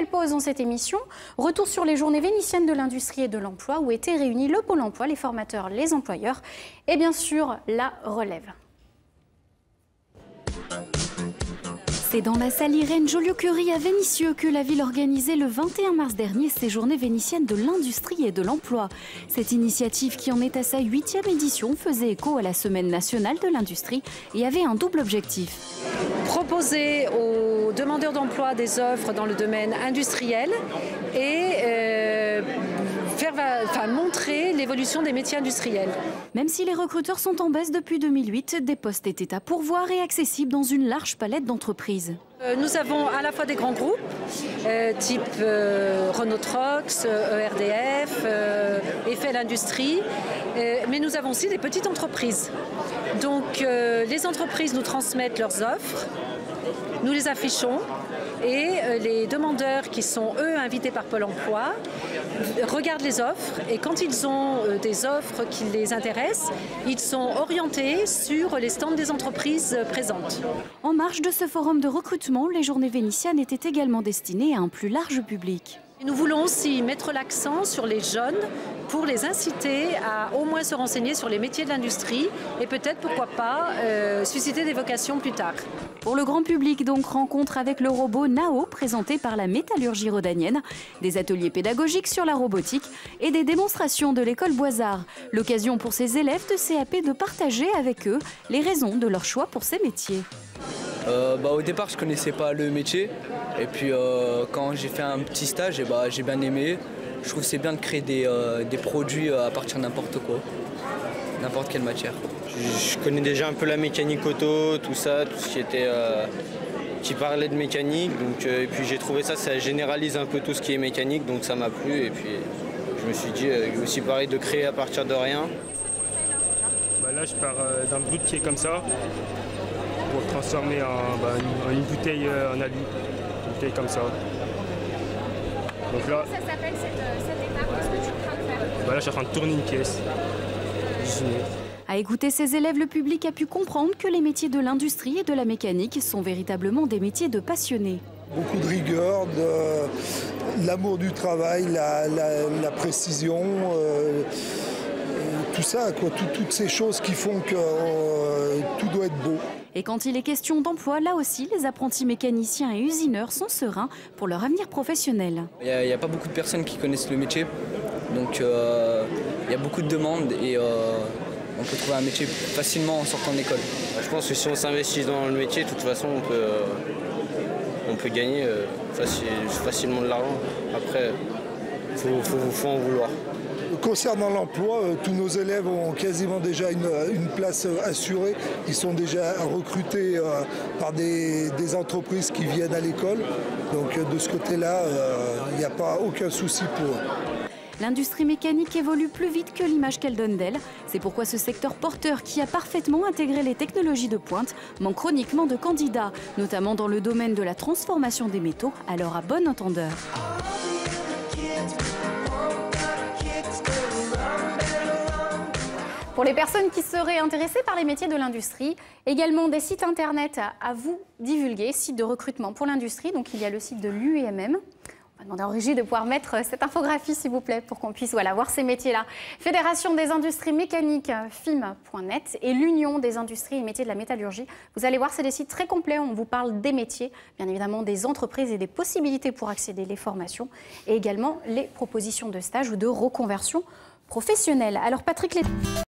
nouvelle pause dans cette émission. Retour sur les journées vénitiennes de l'industrie et de l'emploi où étaient réunis le Pôle emploi, les formateurs, les employeurs et bien sûr la relève. C'est dans la salle Irène Joliot-Curie à Vénissieux que la ville organisait le 21 mars dernier ses journées vénitiennes de l'industrie et de l'emploi. Cette initiative qui en est à sa 8e édition faisait écho à la Semaine nationale de l'industrie et avait un double objectif. Proposer aux demandeurs d'emploi des offres dans le domaine industriel et montrer l'évolution des métiers industriels. Même si les recruteurs sont en baisse depuis 2008, des postes étaient à pourvoir et accessibles dans une large palette d'entreprises. Nous avons à la fois des grands groupes, type Renault Trucks, ERDF, Eiffel Industrie, mais nous avons aussi des petites entreprises. Donc les entreprises nous transmettent leurs offres, nous les affichons et les demandeurs qui sont eux invités par Pôle emploi regardent les offres et quand ils ont des offres qui les intéressent, ils sont orientés sur les stands des entreprises présentes. En marge de ce forum de recrutement, les journées vénitiennes étaient également destinées à un plus large public. Nous voulons aussi mettre l'accent sur les jeunes pour les inciter à au moins se renseigner sur les métiers de l'industrie et peut-être, pourquoi pas, susciter des vocations plus tard. Pour le grand public, donc, rencontre avec le robot Nao, présenté par la métallurgie rhodanienne, des ateliers pédagogiques sur la robotique et des démonstrations de l'école Boisard. L'occasion pour ces élèves de CAP de partager avec eux les raisons de leur choix pour ces métiers. Au départ, je ne connaissais pas le métier. Et puis, quand j'ai fait un petit stage, j'ai bien aimé. Je trouve que c'est bien de créer des produits à partir de n'importe quoi, n'importe quelle matière. Je connais déjà un peu la mécanique auto, tout ça, tout ce qui était qui parlait de mécanique. Donc, et puis j'ai trouvé ça généralise un peu tout ce qui est mécanique, donc ça m'a plu. Et puis je me suis dit aussi pareil de créer à partir de rien. Là, je pars d'un brut qui est comme ça pour le transformer en une bouteille en alu, une bouteille comme ça. Donc là, ça s'appelle cette étape, qu'est-ce que tu es en train de faire? Là, je suis en train de tourner une caisse. À écouter ces élèves, le public a pu comprendre que les métiers de l'industrie et de la mécanique sont véritablement des métiers de passionnés. Beaucoup de rigueur, de l'amour du travail, la précision, tout ça, quoi, toutes ces choses qui font que tout doit être beau. Et quand il est question d'emploi, là aussi, les apprentis mécaniciens et usineurs sont sereins pour leur avenir professionnel. Il n'y a pas beaucoup de personnes qui connaissent le métier, donc il y a beaucoup de demandes et on peut trouver un métier facilement en sortant d'école. Je pense que si on s'investit dans le métier, de toute façon, on peut gagner facilement de l'argent. Après, il faut en vouloir. Concernant l'emploi, tous nos élèves ont quasiment déjà une place assurée. Ils sont déjà recrutés par des entreprises qui viennent à l'école. Donc de ce côté-là, il n'y a pas aucun souci pour eux. L'industrie mécanique évolue plus vite que l'image qu'elle donne d'elle. C'est pourquoi ce secteur porteur qui a parfaitement intégré les technologies de pointe manque chroniquement de candidats, notamment dans le domaine de la transformation des métaux, alors à bon entendeur. Pour les personnes qui seraient intéressées par les métiers de l'industrie, également des sites internet à vous divulguer, sites de recrutement pour l'industrie. Donc il y a le site de l'UEMM. On va demander en régie de pouvoir mettre cette infographie, s'il vous plaît, pour qu'on puisse voir ces métiers-là. Fédération des industries mécaniques, FIM.net, et l'Union des industries et métiers de la métallurgie. Vous allez voir, c'est des sites très complets. On vous parle des métiers, bien évidemment des entreprises et des possibilités pour accéder les formations, et également les propositions de stage ou de reconversion professionnelle. Alors Patrick